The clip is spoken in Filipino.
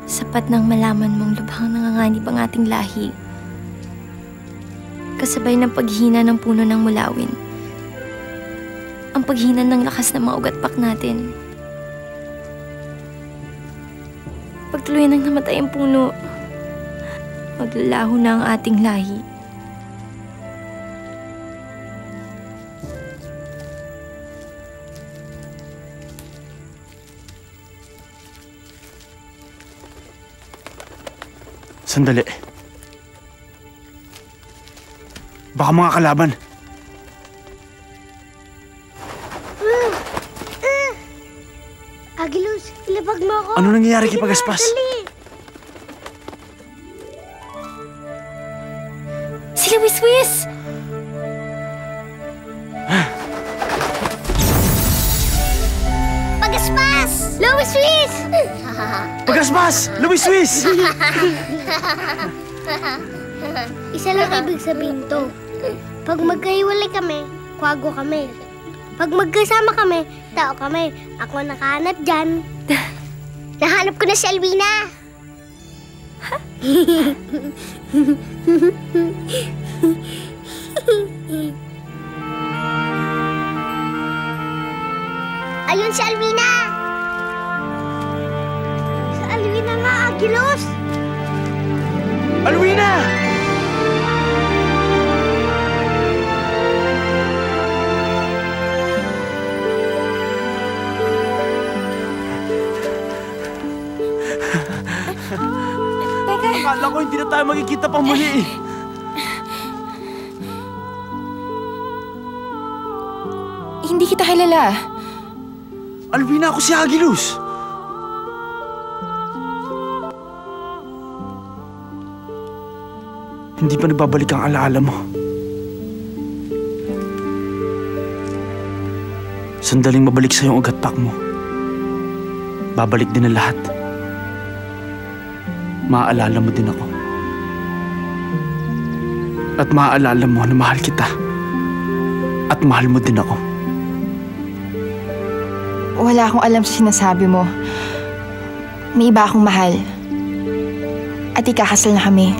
Sapat nang malaman mong lubhang nanganganib ang ating lahi. Kasabay ng paghina ng puno ng mulawin. Ang paghina ng lakas ng mga ugat-pak natin. Pagtuluyan ng namatay ang puno, maglalaho na ang ating lahi. Sandali. Baka mga kalaban. Agilus, ilapag mo ako. Ano nangyayari kay Pagaspas? Si Luis! Pagaspas! Luis! Pagaspas! Luis! Isa lang ibig sabihin to. Pag magkahiwalay kami, kwago kami. Pag magkasama kami, tao kami. Ako nakahanap dyan. Nahanap ko na si Alwina. Ayun si Alwina. Si Alwina nga, Agilus. Alwina! Akala ko hindi na tayo magkikita pa muli. Hindi kita kilala. Alwina, ako si Agilus. Hindi pa nagbabalik ang alaala mo. Sandaling mabalik sa'yo ang ugat-pak mo. Babalik din ang lahat. Maaalala mo din ako. At maaalala mo na mahal kita. At mahal mo din ako. Wala akong alam sa sinasabi mo. May iba akong mahal. At ikakasal na kami.